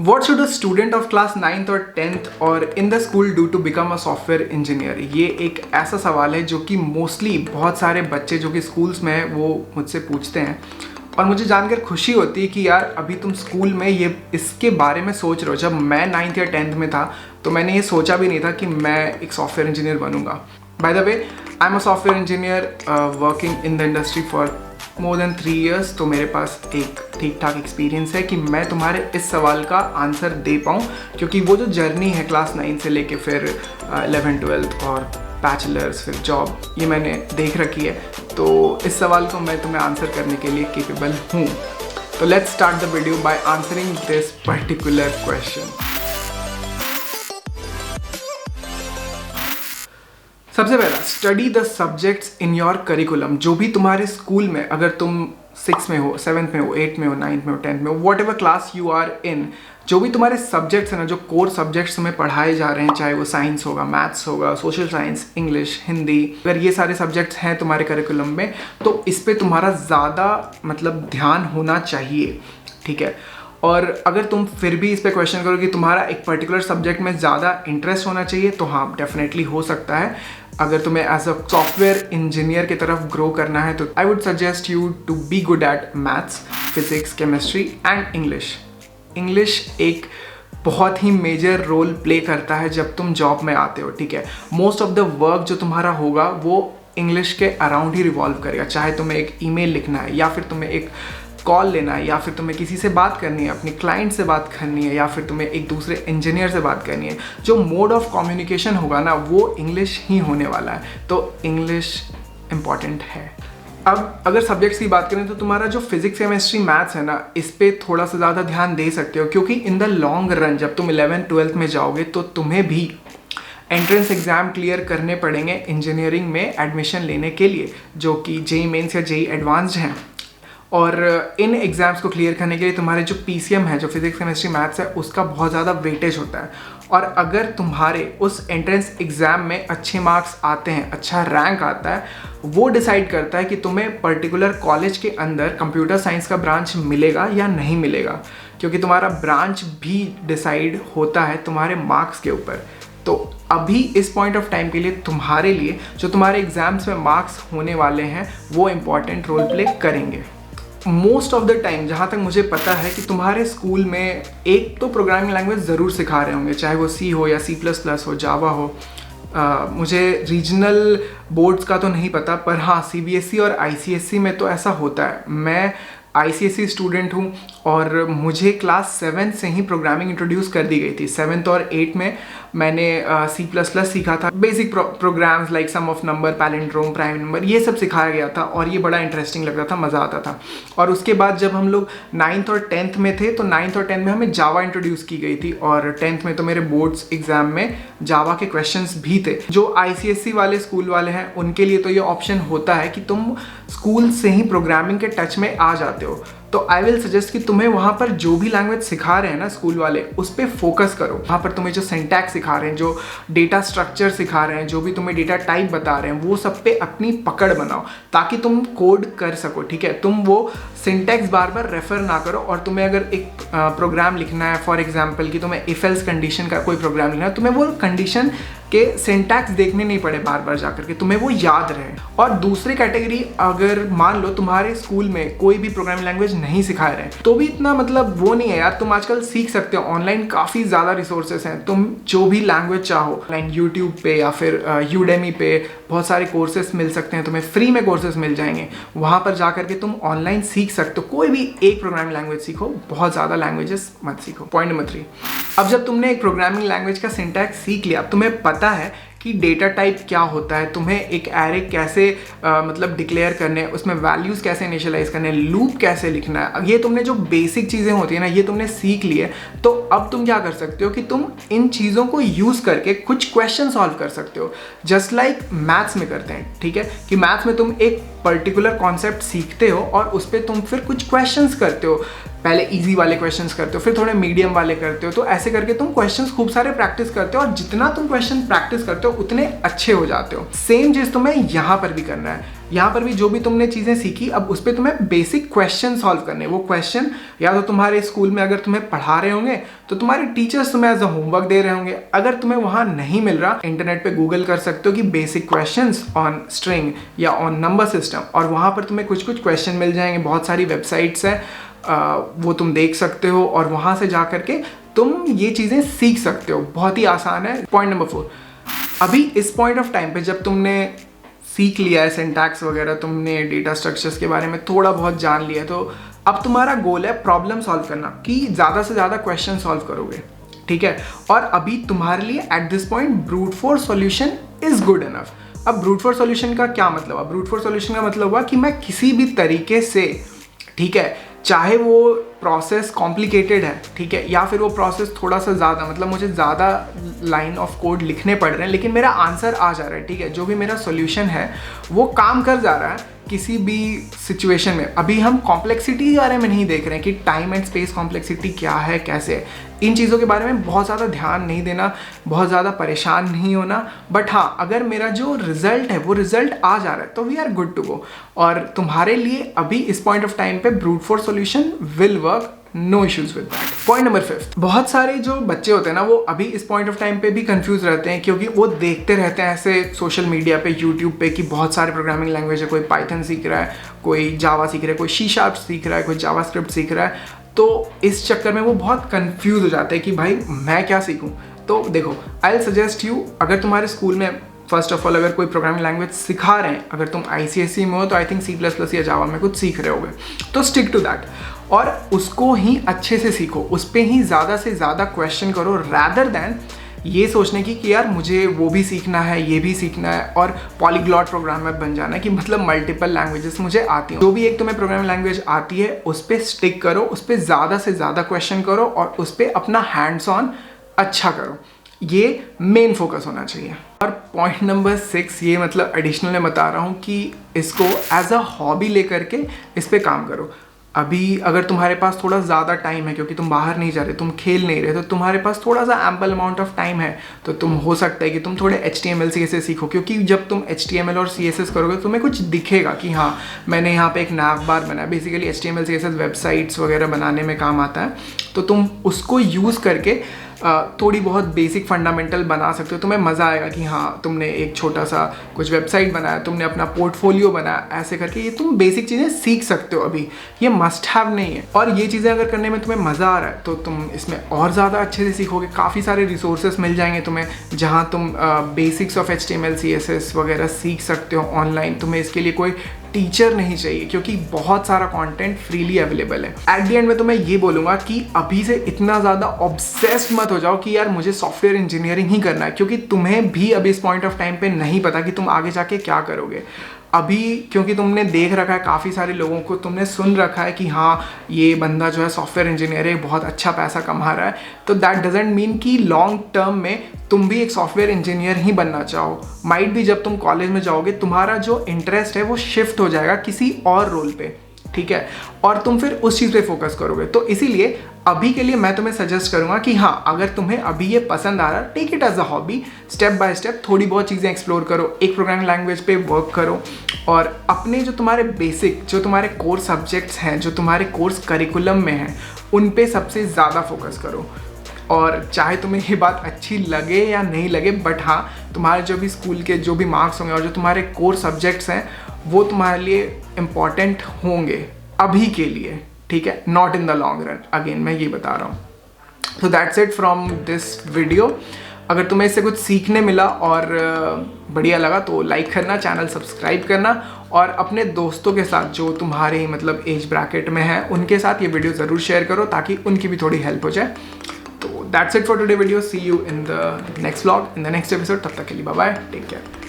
What should a student of class 9th और 10th और in the school do to become a software engineer? ये एक ऐसा सवाल है जो कि मोस्टली बहुत सारे बच्चे जो कि स्कूल्स में हैं वो मुझसे पूछते हैं और मुझे जानकर खुशी होती है कि यार अभी तुम स्कूल में ये इसके बारे में सोच रहे हो। जब मैं 9th या 10th में था तो मैंने ये सोचा भी नहीं था कि मैं एक सॉफ्टवेयर इंजीनियर बनूंगा। By the way, I am a software engineer working in the industry for more than 3 years, तो मेरे पास एक ठीक ठाक एक्सपीरियंस है कि मैं तुम्हारे इस सवाल का आंसर दे पाऊँ, क्योंकि वो जो जर्नी है क्लास 9 से लेके फिर 11th 12th और बैचलर्स फिर जॉब, ये मैंने देख रखी है। तो इस सवाल को मैं तुम्हें आंसर करने के लिए केपेबल हूँ। तो let's start the video by answering this particular question. सबसे पहला, study the subjects in your curriculum. जो भी तुम्हारे स्कूल में, अगर तुम 6 में हो, 7th में हो, 8th में हो, 9th में हो, 10th में हो, whatever class you are in, जो भी तुम्हारे सब्जेक्ट्स हैं ना, जो कोर सब्जेक्ट्स तुम्हें पढ़ाए जा रहे हैं, चाहे वो साइंस होगा, मैथ्स होगा, सोशल साइंस, इंग्लिश, हिंदी, अगर ये सारे सब्जेक्ट्स हैं तुम्हारे करिकुलम में तो इस पर तुम्हारा ज़्यादा ध्यान होना चाहिए, ठीक है। और अगर तुम फिर भी इस पे क्वेश्चन करो कि तुम्हारा एक पर्टिकुलर सब्जेक्ट में ज़्यादा इंटरेस्ट होना चाहिए, तो हाँ, डेफिनेटली हो सकता है। अगर तुम्हें एज अ सॉफ्टवेयर इंजीनियर की तरफ ग्रो करना है तो I would suggest you to be good at maths, physics, chemistry and English. English एक बहुत ही मेजर रोल प्ले करता है जब तुम जॉब में आते हो, ठीक है। मोस्ट ऑफ द वर्क जो तुम्हारा होगा वो इंग्लिश के अराउंड ही रिवॉल्व करेगा। चाहे तुम्हें एक ईमेल लिखना है, या फिर तुम्हें एक कॉल लेना है, या फिर तुम्हें किसी से बात करनी है, अपने क्लाइंट से बात करनी है, या फिर तुम्हें एक दूसरे इंजीनियर से बात करनी है, जो मोड ऑफ कम्युनिकेशन होगा ना वो इंग्लिश ही होने वाला है। तो इंग्लिश इम्पॉर्टेंट है। अब अगर सब्जेक्ट्स की बात करें तो तुम्हारा जो फिजिक्स, केमिस्ट्री, मैथ्स है ना, इस पर थोड़ा सा ज़्यादा ध्यान दे सकते हो, क्योंकि इन द लॉन्ग रन जब तुम 11th 12th में जाओगे तो तुम्हें भी एंट्रेंस एग्ज़ाम क्लियर करने पड़ेंगे इंजीनियरिंग में एडमिशन लेने के लिए, जो कि जेईई मेंस या जेईई एडवांस्ड हैं। और इन एग्ज़ाम्स को क्लियर करने के लिए तुम्हारे जो पीसीएम है, जो फिजिक्स, केमिस्ट्री, मैथ्स है, उसका बहुत ज़्यादा वेटेज होता है। और अगर तुम्हारे उस एंट्रेंस एग्ज़ाम में अच्छे मार्क्स आते हैं, अच्छा रैंक आता है, वो डिसाइड करता है कि तुम्हें पर्टिकुलर कॉलेज के अंदर कंप्यूटर साइंस का ब्रांच मिलेगा या नहीं मिलेगा, क्योंकि तुम्हारा ब्रांच भी डिसाइड होता है तुम्हारे मार्क्स के ऊपर। तो अभी इस पॉइंट ऑफ टाइम के लिए तुम्हारे लिए जो तुम्हारे एग्ज़ाम्स में मार्क्स होने वाले हैं वो इम्पॉर्टेंट रोल प्ले करेंगे। मोस्ट ऑफ द टाइम जहाँ तक मुझे पता है कि तुम्हारे स्कूल में एक तो प्रोग्रामिंग लैंग्वेज ज़रूर सिखा रहे होंगे, चाहे वो सी हो या C++ हो, जावा हो। मुझे रीजनल बोर्ड्स का तो नहीं पता, पर हाँ CBSE और ICSE में तो ऐसा होता है। मैं ICSE स्टूडेंट हूँ और मुझे क्लास 7 से ही प्रोग्रामिंग इंट्रोड्यूस कर दी गई थी। 7th और 8th में मैंने C++ सीखा था। Basic programs like sum of number, palindrome, prime number, ये सब सिखाया गया था और ये बड़ा इंटरेस्टिंग लगता था, मज़ा आता था। और उसके बाद जब हम लोग 9th और 10th में थे तो 9th और 10th में हमें जावा इंट्रोड्यूस की गई थी, और 10th में तो मेरे बोर्ड्स एग्जाम में जावा के क्वेश्चंस भी थे। जो ICSE वाले स्कूल वाले हैं उनके लिए तो ये ऑप्शन होता है कि तुम स्कूल से ही प्रोग्रामिंग के टच में आ जाते हो। तो आई विल सजेस्ट कि तुम्हें वहाँ पर जो भी लैंग्वेज सिखा रहे हैं ना स्कूल वाले, उस पर फोकस करो। वहाँ पर तुम्हें जो सिंटैक्स सिखा रहे हैं, जो डेटा स्ट्रक्चर सिखा रहे हैं, जो भी तुम्हें डेटा टाइप बता रहे हैं, वो सब पे अपनी पकड़ बनाओ ताकि तुम कोड कर सको, ठीक है। तुम वो सिंटैक्स बार बार रेफर ना करो। और तुम्हें अगर एक प्रोग्राम लिखना है, फॉर एग्जाम्पल कि तुम्हें इफ एल्स कंडीशन का कोई प्रोग्राम लिखना है, तुम्हें वो कंडीशन के सिंटैक्स देखने नहीं पड़े बार बार जाकर के, तुम्हें वो याद रहे। और दूसरी कैटेगरी, अगर मान लो तुम्हारे स्कूल में कोई भी प्रोग्रामिंग लैंग्वेज नहीं सिखा रहे हैं तो भी इतना वो नहीं है यार, तुम आजकल सीख सकते हो। ऑनलाइन काफ़ी ज़्यादा रिसोर्सेस हैं, तुम जो भी लैंग्वेज चाहो ऑनलाइन यूट्यूब पे या फिर यूडेमी पे बहुत सारे कोर्सेस मिल सकते हैं, तुम्हें फ्री में कोर्सेस मिल जाएंगे। वहाँ पर जाकर के तुम ऑनलाइन सीख सकते हो। कोई भी एक प्रोग्रामिंग लैंग्वेज सीखो, बहुत ज़्यादा लैंग्वेजेस मत सीखो। पॉइंट नंबर 3, अब जब तुमने एक प्रोग्रामिंग लैंग्वेज का सिंटैक्स सीख लिया, अब तुम्हें पता है कि डेटा टाइप क्या होता है, तुम्हें एक एरे कैसे डिक्लेयर करने, उसमें वैल्यूज़ कैसे इनिशियलाइज करने, लूप कैसे लिखना है, ये तुमने जो बेसिक चीज़ें होती है ना, ये तुमने सीख ली है। तो अब तुम क्या कर सकते हो कि तुम इन चीज़ों को यूज़ करके कुछ क्वेश्चन सॉल्व कर सकते हो, जस्ट लाइक मैथ्स में करते हैं, ठीक है। कि मैथ्स में तुम एक पर्टिकुलर कॉन्सेप्ट सीखते हो और उस पर तुम फिर कुछ क्वेश्चंस करते हो पहले इजी वाले क्वेश्चंस करते हो, फिर थोड़े मीडियम वाले करते हो, तो ऐसे करके तुम क्वेश्चंस खूब सारे प्रैक्टिस करते हो और जितना तुम क्वेश्चन प्रैक्टिस करते हो उतने अच्छे हो जाते हो। सेम चीज़ तुम्हें यहाँ पर भी करना है। यहाँ पर भी जो भी तुमने चीज़ें सीखी, अब उस पर तुम्हें बेसिक क्वेश्चन सॉल्व करने। वो क्वेश्चन या तो तुम्हारे स्कूल में अगर तुम्हें पढ़ा रहे होंगे तो तुम्हारे टीचर्स तुम्हें एज अ होमवर्क दे रहे होंगे। अगर तुम्हें वहाँ नहीं मिल रहा, इंटरनेट पे गूगल कर सकते हो कि बेसिक क्वेश्चंस ऑन स्ट्रिंग या ऑन नंबर सिस्टम, और वहाँ पर तुम्हें कुछ कुछ क्वेश्चन मिल जाएंगे। बहुत सारी वेबसाइट्स हैं, वो तुम देख सकते हो और वहाँ से जा करके तुम ये चीज़ें सीख सकते हो। बहुत ही आसान है। पॉइंट नंबर 4, अभी इस पॉइंट ऑफ टाइम पे जब तुमने सीख लिया है सिंटैक्स वगैरह, तुमने डेटा स्ट्रक्चर्स के बारे में थोड़ा बहुत जान लिया, तो अब तुम्हारा गोल है प्रॉब्लम सॉल्व करना, कि ज़्यादा से ज़्यादा क्वेश्चन सॉल्व करोगे, ठीक है। और अभी तुम्हारे लिए at this point brute force solution is good enough. अब ब्रूट फोर्स सॉल्यूशन का क्या मतलब है? ब्रूट फोर्स सॉल्यूशन का मतलब हुआ कि मैं किसी भी तरीके से, ठीक है, चाहे वो प्रोसेस कॉम्प्लिकेटेड है, ठीक है, या फिर वो प्रोसेस थोड़ा सा ज़्यादा, मतलब मुझे ज़्यादा लाइन ऑफ कोड लिखने पड़ रहे हैं, लेकिन मेरा आंसर आ जा रहा है, ठीक है, जो भी मेरा सॉल्यूशन है वो काम कर जा रहा है किसी भी सिचुएशन में। अभी हम कॉम्प्लेक्सिटी के बारे में नहीं देख रहे हैं कि टाइम एंड स्पेस कॉम्प्लेक्सिटी क्या है, कैसे है। इन चीज़ों के बारे में बहुत ज़्यादा ध्यान नहीं देना, बहुत ज़्यादा परेशान नहीं होना। बट हाँ, अगर मेरा जो रिजल्ट है वो रिजल्ट आ जा रहा है तो we are good to go. और तुम्हारे लिए अभी इस पॉइंट ऑफ टाइम पे brute force solution will work, no issues with that. Point number 5, बहुत सारे जो बच्चे होते हैं ना, वो अभी इस पॉइंट ऑफ टाइम पे भी कंफ्यूज रहते हैं, क्योंकि वो देखते रहते हैं ऐसे सोशल मीडिया पे, यूट्यूब पे, कि बहुत सारे प्रोग्रामिंग लैंग्वेज है, कोई पाइथन सीख रहा है, कोई जावा सीख रहा है, कोई सी शार्प सीख रहा है, कोई जावास्क्रिप्ट सीख रहा है। तो इस चक्कर में वो बहुत कंफ्यूज हो जाते हैं कि भाई मैं क्या सीखूं। तो देखो, आई विल सजेस्ट यू, अगर तुम्हारे स्कूल में फर्स्ट ऑफ ऑल अगर कोई प्रोग्रामिंग लैंग्वेज सिखा रहे हैं, अगर तुम ICSE में हो तो आई थिंक C++ या जावा में कुछ सीख रहे होगे, तो स्टिक टू दैट और उसको ही अच्छे से सीखो, उस पर ही ज़्यादा से ज़्यादा क्वेश्चन करो, रैदर दैन ये सोचने की कि यार मुझे वो भी सीखना है, ये भी सीखना है और पॉलीग्लॉट प्रोग्रामर बन जाना है, कि मतलब मल्टीपल लैंग्वेजेस मुझे आती हैं। जो भी एक तुम्हें प्रोग्रामिंग लैंग्वेज आती है उस पर स्टिक करो, उस पर ज़्यादा से ज़्यादा क्वेश्चन करो और उस पर अपना हैंड्स ऑन अच्छा करो। ये मेन फोकस होना चाहिए। और पॉइंट नंबर 6, ये मतलब एडिशनल मैं बता रहा हूँ कि इसको एज अ हॉबी लेकर के इस पर काम करो। अभी अगर तुम्हारे पास थोड़ा ज़्यादा टाइम है, क्योंकि तुम बाहर नहीं जा रहे, तुम खेल नहीं रहे, तो तुम्हारे पास थोड़ा सा एम्पल अमाउंट ऑफ टाइम है, तो तुम हो सकता है कि तुम थोड़े HTML CSS सीखो, क्योंकि जब तुम HTML और CSS करोगे तो तुम्हें कुछ दिखेगा कि हाँ मैंने यहाँ पे एक nav बार बनाया। बेसिकली HTML CSS वेबसाइट्स वगैरह बनाने में काम आता है, तो तुम उसको यूज़ करके थोड़ी बहुत बेसिक फंडामेंटल बना सकते हो। तुम्हें मज़ा आएगा कि हाँ तुमने एक छोटा सा कुछ वेबसाइट बनाया, तुमने अपना पोर्टफोलियो बनाया, ऐसे करके ये तुम बेसिक चीज़ें सीख सकते हो। अभी ये मस्ट हैव नहीं है, और ये चीज़ें अगर करने में तुम्हें मज़ा आ रहा है तो तुम इसमें और ज़्यादा अच्छे से सीखोगे। काफ़ी सारे रिसोर्सेज मिल जाएंगे तुम्हें जहाँ तुम बेसिक्स ऑफ HTML CSS वगैरह सीख सकते हो ऑनलाइन। तुम्हें इसके लिए कोई टीचर नहीं चाहिए, क्योंकि बहुत सारा कंटेंट फ्रीली अवेलेबल है। एट द एंड में तो मैं ये बोलूँगा कि अभी से इतना ज़्यादा ऑब्सेस्ड मत हो जाओ कि यार मुझे सॉफ्टवेयर इंजीनियरिंग ही करना है, क्योंकि तुम्हें भी अभी इस पॉइंट ऑफ टाइम पे नहीं पता कि तुम आगे जाके क्या करोगे। अभी क्योंकि तुमने देख रखा है काफ़ी सारे लोगों को, तुमने सुन रखा है कि हाँ ये बंदा जो है सॉफ्टवेयर इंजीनियर है, बहुत अच्छा पैसा कमा रहा है, तो दैट डजेंट मीन कि लॉन्ग टर्म में तुम भी एक सॉफ्टवेयर इंजीनियर ही बनना चाहो। माइट भी जब तुम कॉलेज में जाओगे तुम्हारा जो इंटरेस्ट है वो शिफ्ट हो जाएगा किसी और रोल पे, ठीक है, और तुम फिर उस चीज़ पे फोकस करोगे। तो इसीलिए अभी के लिए मैं तुम्हें सजेस्ट करूंगा कि हाँ अगर तुम्हें अभी ये पसंद आ रहा है, take it as a hobby, step by step थोड़ी बहुत चीज़ें एक्सप्लोर करो, एक प्रोग्रामिंग लैंग्वेज पे वर्क करो और अपने जो तुम्हारे बेसिक, जो तुम्हारे कोर्स सब्जेक्ट्स हैं, जो तुम्हारे कोर्स करिकुलम में हैं, उन पे सबसे ज़्यादा फोकस करो। और चाहे तुम्हें ये बात अच्छी लगे या नहीं लगे, बट हाँ तुम्हारे जो भी स्कूल के जो भी मार्क्स होंगे और जो तुम्हारे कोर सब्जेक्ट्स हैं वो तुम्हारे लिए इम्पॉर्टेंट होंगे अभी के लिए, ठीक है, not in the long run. Again मैं ये बता रहा हूँ। तो that's it from this video. अगर तुम्हें इससे कुछ सीखने मिला और बढ़िया लगा तो लाइक करना, चैनल सब्सक्राइब करना और अपने दोस्तों के साथ जो तुम्हारे मतलब एज ब्रैकेट में है उनके साथ ये वीडियो ज़रूर शेयर करो ताकि उनकी भी थोड़ी हेल्प हो जाए। तो that's it for today video. See you in the next vlog, in the next episode. तब तक के लिए बाय बाय, टेक केयर।